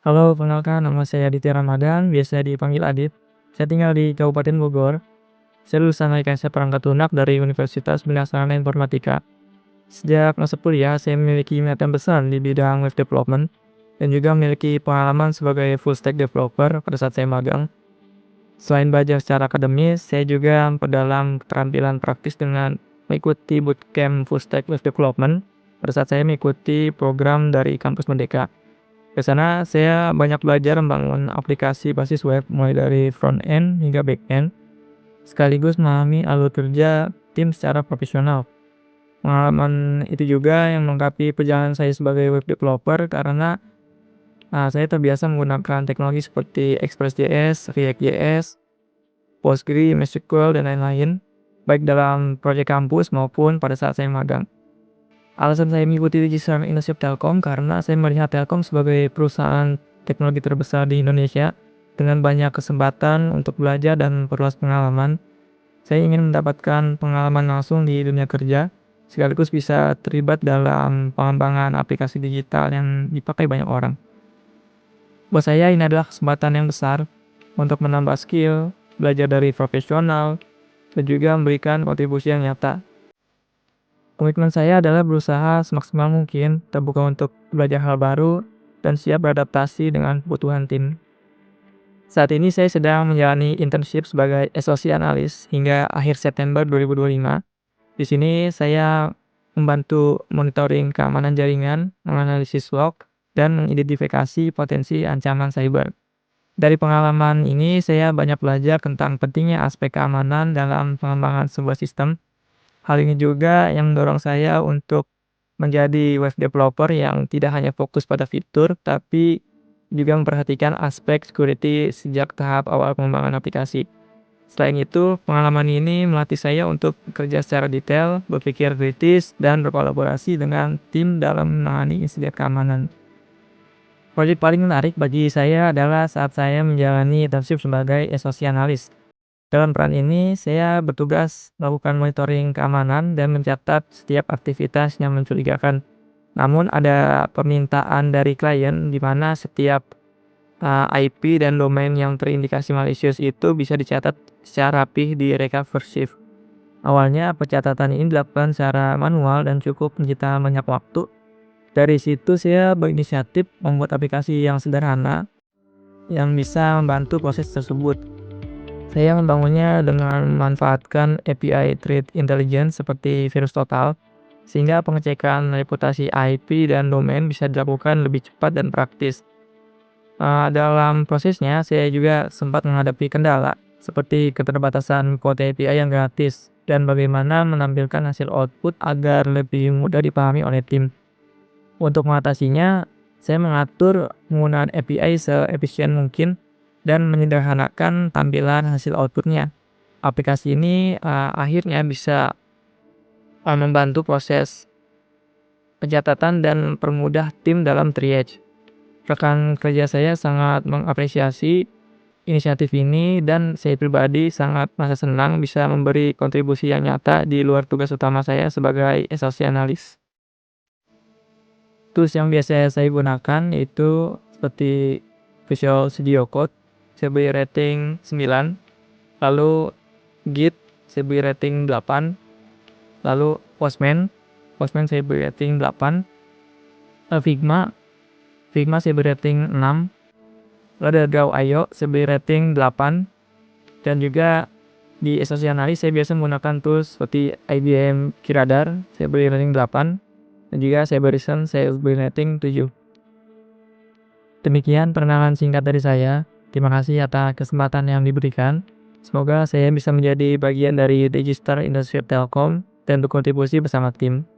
Halo, perkenalkan nama saya Aditya Ramadan, biasa dipanggil Adit. Saya tinggal di Kabupaten Bogor. Saya lulusan rekayasa perangkat lunak dari Universitas Bina Sarana Informatika. Sejak masa kuliah, saya memiliki minat yang besar di bidang web development dan juga memiliki pengalaman sebagai full stack developer pada saat saya magang. Selain belajar secara akademis, saya juga memperdalam keterampilan praktis dengan mengikuti bootcamp full stack web development pada saat saya mengikuti program dari kampus Merdeka. Ke sana saya banyak belajar membangun aplikasi basis web mulai dari front end hingga back end, sekaligus memahami alur kerja tim secara profesional. Pengalaman itu juga yang melengkapi perjalanan saya sebagai web developer karena saya terbiasa menggunakan teknologi seperti Express.js, React.js, Postgre, MySQL, dan lain-lain, baik dalam proyek kampus maupun pada saat saya magang. Alasan saya mengikuti Digital Indonesia Telkom karena saya melihat Telkom sebagai perusahaan teknologi terbesar di Indonesia dengan banyak kesempatan untuk belajar dan perluas pengalaman. Saya ingin mendapatkan pengalaman langsung di dunia kerja, sekaligus bisa terlibat dalam pengembangan aplikasi digital yang dipakai banyak orang. Buat saya ini adalah kesempatan yang besar untuk menambah skill, belajar dari profesional, dan juga memberikan kontribusi yang nyata. Komitmen saya adalah berusaha semaksimal mungkin, terbuka untuk belajar hal baru, dan siap beradaptasi dengan kebutuhan tim. Saat ini saya sedang menjalani internship sebagai SOC analis hingga akhir September 2025. Di sini saya membantu monitoring keamanan jaringan, menganalisis log, dan mengidentifikasi potensi ancaman cyber. Dari pengalaman ini, saya banyak belajar tentang pentingnya aspek keamanan dalam pengembangan sebuah sistem. Hal ini juga yang mendorong saya untuk menjadi web developer yang tidak hanya fokus pada fitur, tapi juga memperhatikan aspek security sejak tahap awal pengembangan aplikasi. Selain itu, pengalaman ini melatih saya untuk bekerja secara detail, berpikir kritis, dan berkolaborasi dengan tim dalam menangani insiden keamanan. Proyek paling menarik bagi saya adalah saat saya menjalani internship sebagai SOC analis. Dalam peran ini, saya bertugas melakukan monitoring keamanan dan mencatat setiap aktivitas yang mencurigakan. Namun ada permintaan dari klien di mana setiap IP dan domain yang terindikasi malicious itu bisa dicatat secara rapih di recover shift. Awalnya pencatatan ini dilakukan secara manual dan cukup menyita banyak waktu. Dari situ saya berinisiatif membuat aplikasi yang sederhana yang bisa membantu proses tersebut. Saya membangunnya dengan memanfaatkan API Threat Intelligence seperti VirusTotal, sehingga pengecekan reputasi IP dan domain bisa dilakukan lebih cepat dan praktis. Dalam prosesnya, saya juga sempat menghadapi kendala, seperti keterbatasan kode API yang gratis, dan bagaimana menampilkan hasil output agar lebih mudah dipahami oleh tim. Untuk mengatasinya, saya mengatur penggunaan API seefisien mungkin dan menyederhanakan tampilan hasil outputnya. Aplikasi ini akhirnya bisa membantu proses pencatatan dan permudah tim dalam triage. Rekan kerja saya sangat mengapresiasi inisiatif ini dan saya pribadi sangat merasa senang bisa memberi kontribusi yang nyata di luar tugas utama saya sebagai SOC analis. Tools yang biasa saya gunakan itu seperti Visual Studio Code, saya beri rating 9, lalu Git, saya beri rating 8, lalu Postman saya beri rating 8, Figma saya beri rating 6, lalu ada Draw.io, saya beri rating 8, dan juga di SOC Analyst saya biasa menggunakan tools seperti IBM QRadar, saya beri rating 8, dan juga Cybereason saya beri rating 7. Demikian perkenalan singkat dari saya. Terima kasih atas kesempatan yang diberikan. Semoga saya bisa menjadi bagian dari Digital Industry Telkom dan berkontribusi bersama tim.